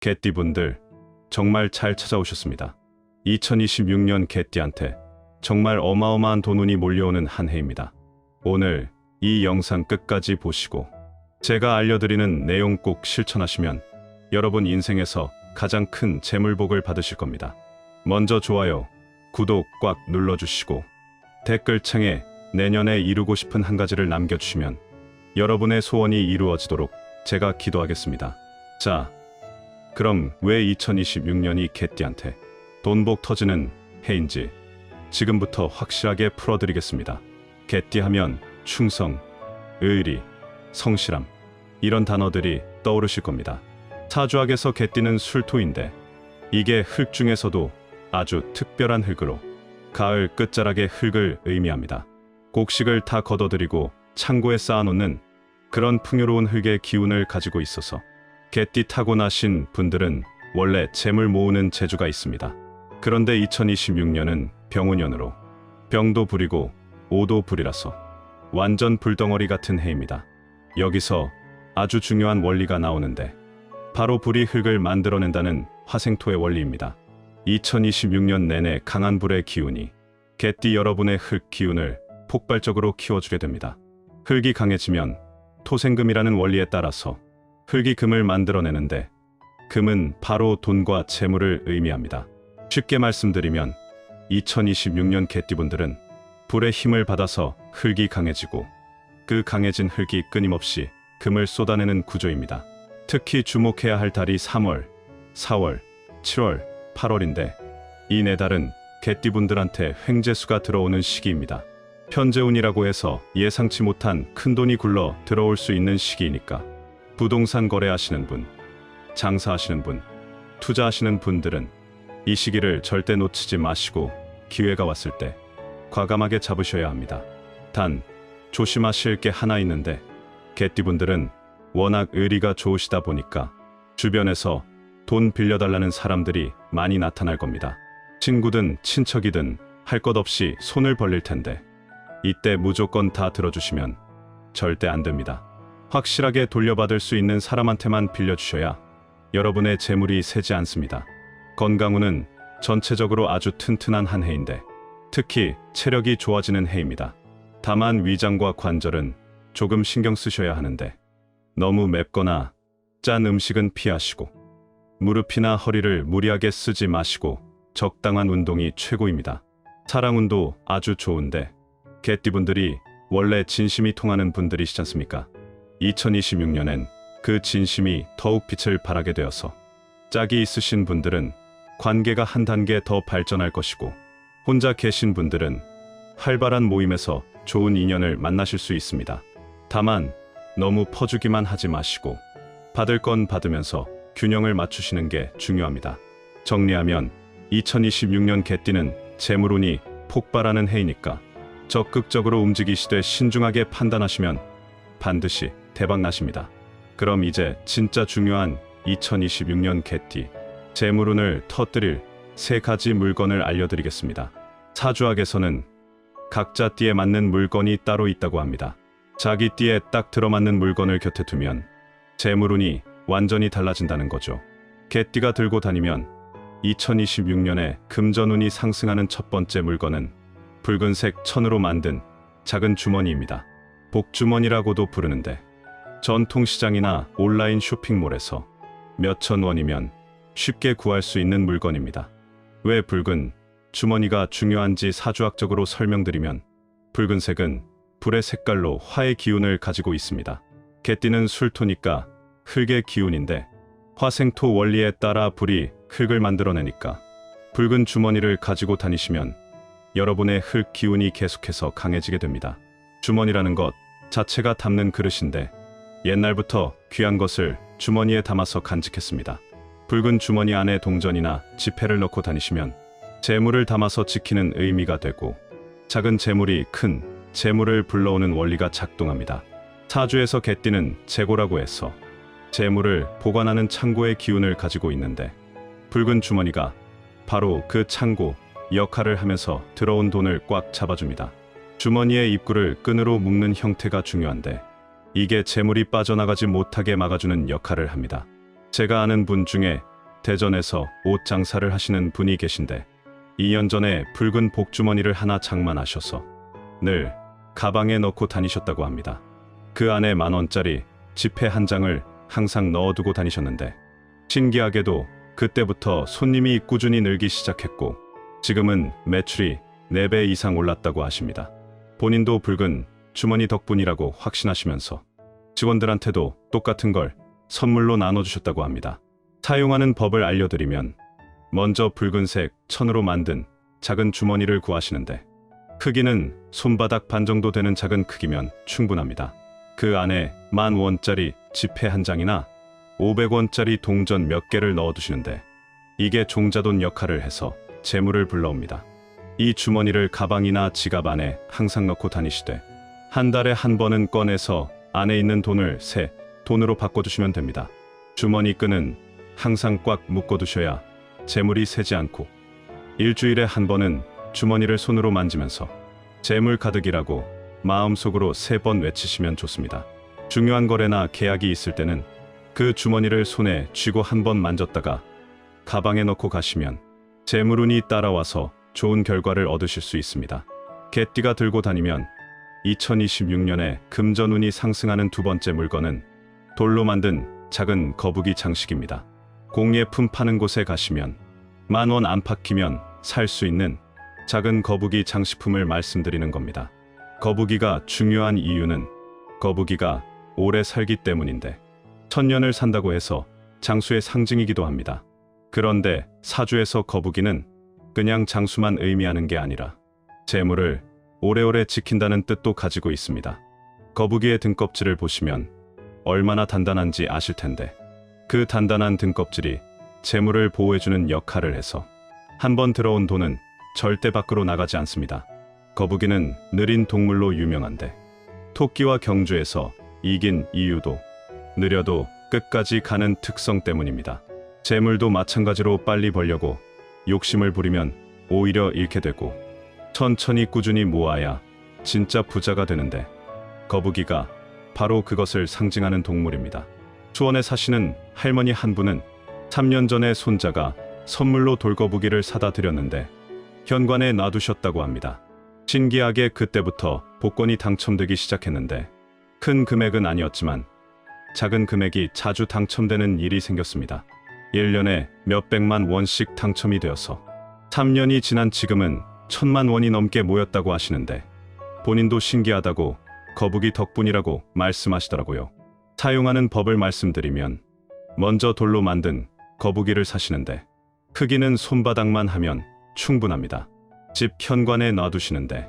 개띠분들 정말 잘 찾아오셨습니다. 2026년 개띠한테 정말 어마어마한 돈운이 몰려오는 한 해입니다. 오늘 이 영상 끝까지 보시고 제가 알려드리는 내용 꼭 실천하시면 여러분 인생에서 가장 큰 재물복을 받으실 겁니다. 먼저 좋아요, 구독 꽉 눌러주시고 댓글창에 내년에 이루고 싶은 한 가지를 남겨주시면 여러분의 소원이 이루어지도록 제가 기도하겠습니다. 자, 그럼 왜 2026년이 개띠한테 돈복 터지는 해인지 지금부터 확실하게 풀어드리겠습니다. 개띠 하면 충성, 의리, 성실함 이런 단어들이 떠오르실 겁니다. 사주학에서 개띠는 술토인데 이게 흙 중에서도 아주 특별한 흙으로 가을 끝자락의 흙을 의미합니다. 곡식을 다 걷어들이고 창고에 쌓아놓는 그런 풍요로운 흙의 기운을 가지고 있어서 개띠 타고나신 분들은 원래 재물 모으는 재주가 있습니다. 그런데 2026년은 병운년으로 병도 불이고 오도 불이라서 완전 불덩어리 같은 해입니다. 여기서 아주 중요한 원리가 나오는데 바로 불이 흙을 만들어낸다는 화생토의 원리입니다. 2026년 내내 강한 불의 기운이 개띠 여러분의 흙 기운을 폭발적으로 키워주게 됩니다. 흙이 강해지면 토생금이라는 원리에 따라서 흙이 금을 만들어내는데 금은 바로 돈과 재물을 의미합니다. 쉽게 말씀드리면 2026년 개띠분들은 불의 힘을 받아서 흙이 강해지고 그 강해진 흙이 끊임없이 금을 쏟아내는 구조입니다. 특히 주목해야 할 달이 3월, 4월, 7월, 8월인데 이 네 달은 개띠분들한테 횡재수가 들어오는 시기입니다. 편재운이라고 해서 예상치 못한 큰돈이 굴러 들어올 수 있는 시기이니까 부동산 거래하시는 분, 장사하시는 분, 투자하시는 분들은 이 시기를 절대 놓치지 마시고 기회가 왔을 때 과감하게 잡으셔야 합니다. 단 조심하실 게 하나 있는데 개띠분들은 워낙 의리가 좋으시다 보니까 주변에서 돈 빌려달라는 사람들이 많이 나타날 겁니다. 친구든 친척이든 할 것 없이 손을 벌릴 텐데 이때 무조건 다 들어주시면 절대 안 됩니다. 확실하게 돌려받을 수 있는 사람한테만 빌려주셔야 여러분의 재물이 새지 않습니다. 건강운은 전체적으로 아주 튼튼한 한 해인데 특히 체력이 좋아지는 해입니다. 다만 위장과 관절은 조금 신경 쓰셔야 하는데 너무 맵거나 짠 음식은 피하시고 무릎이나 허리를 무리하게 쓰지 마시고 적당한 운동이 최고입니다. 사랑운도 아주 좋은데 개띠분들이 원래 진심이 통하는 분들이시지 않습니까? 2026년엔 그 진심이 더욱 빛을 발하게 되어서 짝이 있으신 분들은 관계가 한 단계 더 발전할 것이고 혼자 계신 분들은 활발한 모임에서 좋은 인연을 만나실 수 있습니다. 다만 너무 퍼주기만 하지 마시고 받을 건 받으면서 균형을 맞추시는 게 중요합니다. 정리하면 2026년 개띠는 재물운이 폭발하는 해이니까 적극적으로 움직이시되 신중하게 판단하시면 반드시 대박 나십니다. 그럼 이제 진짜 중요한 2026년 개띠 재물운을 터뜨릴 3가지 물건을 알려드리겠습니다. 사주학에서는 각자 띠에 맞는 물건이 따로 있다고 합니다. 자기 띠에 딱 들어맞는 물건을 곁에 두면 재물운이 완전히 달라진다는 거죠. 개띠가 들고 다니면 2026년에 금전운이 상승하는 첫 번째 물건은 붉은색 천으로 만든 작은 주머니입니다. 복주머니라고도 부르는데 전통시장이나 온라인 쇼핑몰에서 몇천 원이면 쉽게 구할 수 있는 물건입니다. 왜 붉은 주머니가 중요한지 사주학적으로 설명드리면 붉은색은 불의 색깔로 화의 기운을 가지고 있습니다. 개띠는 술토니까 흙의 기운인데 화생토 원리에 따라 불이 흙을 만들어내니까 붉은 주머니를 가지고 다니시면 여러분의 흙 기운이 계속해서 강해지게 됩니다. 주머니라는 것 자체가 담는 그릇인데 옛날부터 귀한 것을 주머니에 담아서 간직했습니다. 붉은 주머니 안에 동전이나 지폐를 넣고 다니시면 재물을 담아서 지키는 의미가 되고 작은 재물이 큰 재물을 불러오는 원리가 작동합니다. 사주에서 개띠는 재고라고 해서 재물을 보관하는 창고의 기운을 가지고 있는데 붉은 주머니가 바로 그 창고 역할을 하면서 들어온 돈을 꽉 잡아줍니다. 주머니의 입구를 끈으로 묶는 형태가 중요한데 이게 재물이 빠져나가지 못하게 막아주는 역할을 합니다. 제가 아는 분 중에 대전에서 옷 장사를 하시는 분이 계신데 2년 전에 붉은 복주머니를 하나 장만하셔서 늘 가방에 넣고 다니셨다고 합니다. 그 안에 10,000원짜리 지폐 한 장을 항상 넣어두고 다니셨는데 신기하게도 그때부터 손님이 꾸준히 늘기 시작했고 지금은 매출이 4배 이상 올랐다고 하십니다. 본인도 붉은 주머니 덕분이라고 확신하시면서 직원들한테도 똑같은 걸 선물로 나눠주셨다고 합니다. 사용하는 법을 알려드리면 먼저 붉은색 천으로 만든 작은 주머니를 구하시는데 크기는 손바닥 반 정도 되는 작은 크기면 충분합니다. 그 안에 10,000원짜리 지폐 한 장이나 500원짜리 동전 몇 개를 넣어두시는데 이게 종자돈 역할을 해서 재물을 불러옵니다. 이 주머니를 가방이나 지갑 안에 항상 넣고 다니시되 한 달에 한 번은 꺼내서 안에 있는 돈을 새 돈으로 바꿔주시면 됩니다. 주머니 끈은 항상 꽉 묶어두셔야 재물이 새지 않고 일주일에 한 번은 주머니를 손으로 만지면서 재물 가득이라고 마음속으로 3번 외치시면 좋습니다. 중요한 거래나 계약이 있을 때는 그 주머니를 손에 쥐고 한번 만졌다가 가방에 넣고 가시면 재물운이 따라와서 좋은 결과를 얻으실 수 있습니다. 개띠가 들고 다니면 2026년에 금전운이 상승하는 두 번째 물건은 돌로 만든 작은 거북이 장식입니다. 공예품 파는 곳에 가시면 10,000원 안팎이면 살 수 있는 작은 거북이 장식품을 말씀드리는 겁니다. 거북이가 중요한 이유는 거북이가 오래 살기 때문인데 1000년을 산다고 해서 장수의 상징이기도 합니다. 그런데 사주에서 거북이는 그냥 장수만 의미하는 게 아니라 재물을 오래오래 지킨다는 뜻도 가지고 있습니다. 거북이의 등껍질을 보시면 얼마나 단단한지 아실 텐데 그 단단한 등껍질이 재물을 보호해주는 역할을 해서 한번 들어온 돈은 절대 밖으로 나가지 않습니다. 거북이는 느린 동물로 유명한데 토끼와 경주에서 이긴 이유도 느려도 끝까지 가는 특성 때문입니다. 재물도 마찬가지로 빨리 벌려고 욕심을 부리면 오히려 잃게 되고 천천히 꾸준히 모아야 진짜 부자가 되는데 거북이가 바로 그것을 상징하는 동물입니다. 수원에 사시는 할머니 한 분은 3년 전에 손자가 선물로 돌거북이를 사다 드렸는데 현관에 놔두셨다고 합니다. 신기하게 그때부터 복권이 당첨되기 시작했는데 큰 금액은 아니었지만 작은 금액이 자주 당첨되는 일이 생겼습니다. 1년에 몇백만 원씩 당첨이 되어서 3년이 지난 지금은 1,000만 원이 넘게 모였다고 하시는데 본인도 신기하다고 거북이 덕분이라고 말씀하시더라고요. 사용하는 법을 말씀드리면 먼저 돌로 만든 거북이를 사시는데 크기는 손바닥만 하면 충분합니다. 집 현관에 놔두시는데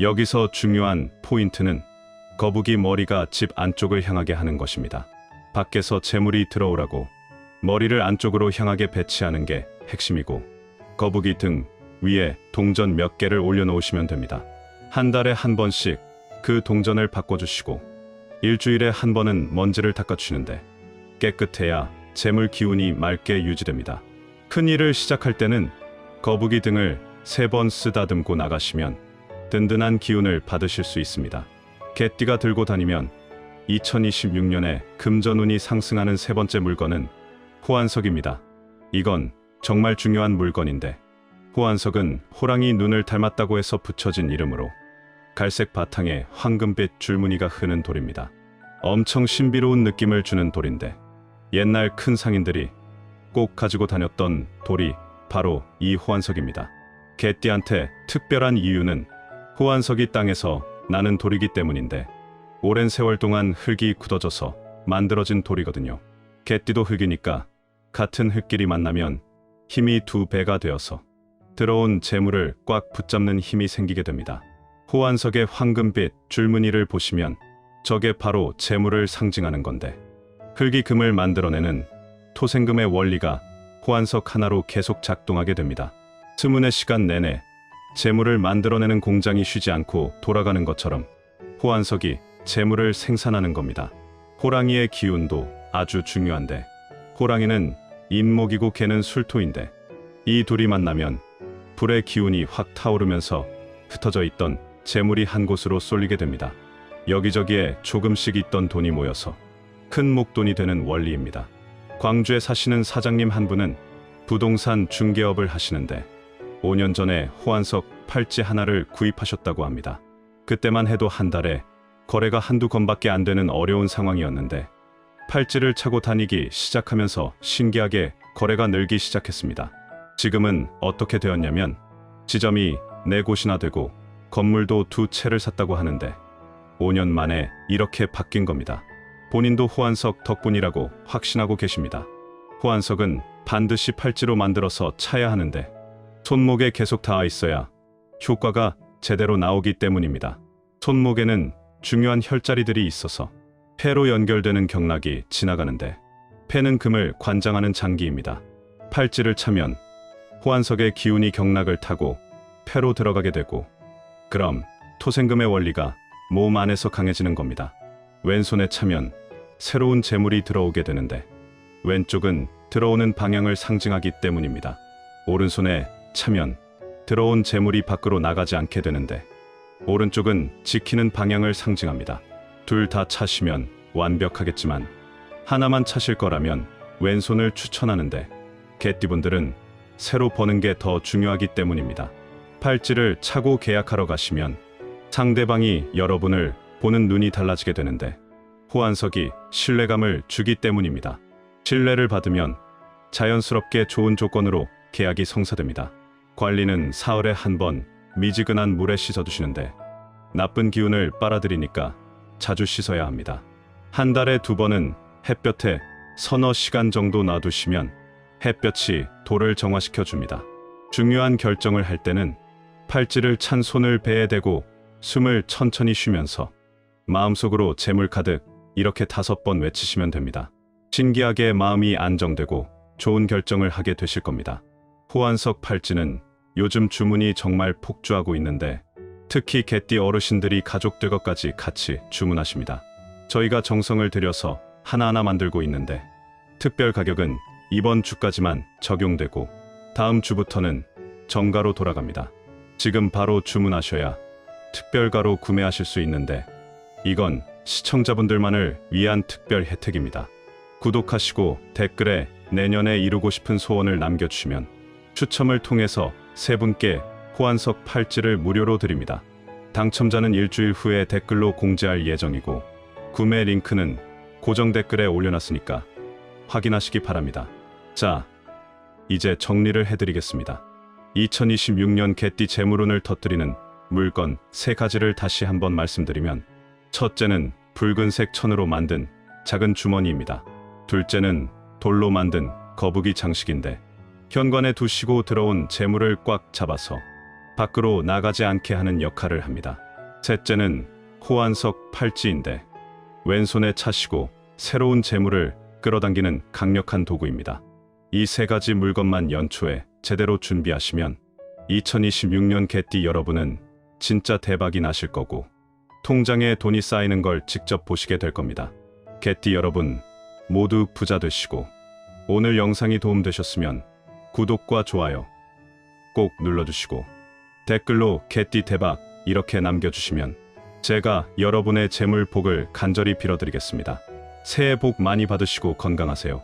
여기서 중요한 포인트는 거북이 머리가 집 안쪽을 향하게 하는 것입니다. 밖에서 재물이 들어오라고 머리를 안쪽으로 향하게 배치하는 게 핵심이고 거북이 등 위에 동전 몇 개를 올려놓으시면 됩니다. 한 달에 한 번씩 그 동전을 바꿔주시고 일주일에 한 번은 먼지를 닦아주시는데 깨끗해야 재물 기운이 맑게 유지됩니다. 큰 일을 시작할 때는 거북이 등을 3번 쓰다듬고 나가시면 든든한 기운을 받으실 수 있습니다. 개띠가 들고 다니면 2026년에 금전운이 상승하는 세 번째 물건은 호환석입니다. 이건 정말 중요한 물건인데 호환석은 호랑이 눈을 닮았다고 해서 붙여진 이름으로 갈색 바탕에 황금빛 줄무늬가 흐는 돌입니다. 엄청 신비로운 느낌을 주는 돌인데 옛날 큰 상인들이 꼭 가지고 다녔던 돌이 바로 이 호환석입니다. 개띠한테 특별한 이유는 호환석이 땅에서 나는 돌이기 때문인데 오랜 세월 동안 흙이 굳어져서 만들어진 돌이거든요. 개띠도 흙이니까 같은 흙끼리 만나면 힘이 2배가 되어서 들어온 재물을 꽉 붙잡는 힘이 생기게 됩니다. 호환석의 황금빛 줄무늬를 보시면 저게 바로 재물을 상징하는 건데 흙이 금을 만들어내는 토생금의 원리가 호환석 하나로 계속 작동하게 됩니다. 스문의 시간 내내 재물을 만들어내는 공장이 쉬지 않고 돌아가는 것처럼 호환석이 재물을 생산하는 겁니다. 호랑이의 기운도 아주 중요한데 호랑이는 인목이고 개는 술토인데 이 둘이 만나면 불의 기운이 확 타오르면서 흩어져 있던 재물이 한 곳으로 쏠리게 됩니다. 여기저기에 조금씩 있던 돈이 모여서 큰 목돈이 되는 원리입니다. 광주에 사시는 사장님 한 분은 부동산 중개업을 하시는데 5년 전에 호환석 팔찌 하나를 구입하셨다고 합니다. 그때만 해도 한 달에 거래가 한두 건밖에 안 되는 어려운 상황이었는데 팔찌를 차고 다니기 시작하면서 신기하게 거래가 늘기 시작했습니다. 지금은 어떻게 되었냐면 지점이 4곳이나 되고 건물도 2채를 샀다고 하는데 5년 만에 이렇게 바뀐 겁니다. 본인도 호환석 덕분이라고 확신하고 계십니다. 호환석은 반드시 팔찌로 만들어서 차야 하는데 손목에 계속 닿아 있어야 효과가 제대로 나오기 때문입니다. 손목에는 중요한 혈자리들이 있어서 폐로 연결되는 경락이 지나가는데 폐는 금을 관장하는 장기입니다. 팔찌를 차면 호환석의 기운이 경락을 타고 폐로 들어가게 되고 그럼 토생금의 원리가 몸 안에서 강해지는 겁니다. 왼손에 차면 새로운 재물이 들어오게 되는데 왼쪽은 들어오는 방향을 상징하기 때문입니다. 오른손에 차면 들어온 재물이 밖으로 나가지 않게 되는데 오른쪽은 지키는 방향을 상징합니다. 둘 다 차시면 완벽하겠지만 하나만 차실 거라면 왼손을 추천하는데 개띠분들은 새로 버는 게 더 중요하기 때문입니다. 팔찌를 차고 계약하러 가시면 상대방이 여러분을 보는 눈이 달라지게 되는데 호환석이 신뢰감을 주기 때문입니다. 신뢰를 받으면 자연스럽게 좋은 조건으로 계약이 성사됩니다. 관리는 사흘에 한 번 미지근한 물에 씻어두시는데 나쁜 기운을 빨아들이니까 자주 씻어야 합니다. 한 달에 2번은 햇볕에 서너 시간 정도 놔두시면 햇볕이 돌을 정화시켜 줍니다. 중요한 결정을 할 때는 팔찌를 찬 손을 배에 대고 숨을 천천히 쉬면서 마음속으로 재물 가득 이렇게 5번 외치시면 됩니다. 신기하게 마음이 안정되고 좋은 결정을 하게 되실 겁니다. 호환석 팔찌는 요즘 주문이 정말 폭주하고 있는데 특히 개띠 어르신들이 가족들 것까지 같이 주문하십니다. 저희가 정성을 들여서 하나하나 만들고 있는데 특별 가격은 이번 주까지만 적용되고 다음 주부터는 정가로 돌아갑니다. 지금 바로 주문하셔야 특별가로 구매하실 수 있는데 이건 시청자분들만을 위한 특별 혜택입니다. 구독하시고 댓글에 내년에 이루고 싶은 소원을 남겨주시면 추첨을 통해서 3분께 호환석 팔찌를 무료로 드립니다. 당첨자는 일주일 후에 댓글로 공지할 예정이고 구매 링크는 고정 댓글에 올려놨으니까 확인하시기 바랍니다. 자, 이제 정리를 해드리겠습니다. 2026년 개띠 재물운을 터뜨리는 물건 3가지를 다시 한번 말씀드리면 첫째는 붉은색 천으로 만든 작은 주머니입니다. 둘째는 돌로 만든 거북이 장식인데 현관에 두시고 들어온 재물을 꽉 잡아서 밖으로 나가지 않게 하는 역할을 합니다. 셋째는 호환석 팔찌인데 왼손에 차시고 새로운 재물을 끌어당기는 강력한 도구입니다. 이 3가지 물건만 연초에 제대로 준비하시면 2026년 개띠 여러분은 진짜 대박이 나실 거고 통장에 돈이 쌓이는 걸 직접 보시게 될 겁니다. 개띠 여러분 모두 부자 되시고 오늘 영상이 도움되셨으면 구독과 좋아요 꼭 눌러주시고 댓글로 개띠 대박 이렇게 남겨주시면 제가 여러분의 재물 복을 간절히 빌어드리겠습니다. 새해 복 많이 받으시고 건강하세요.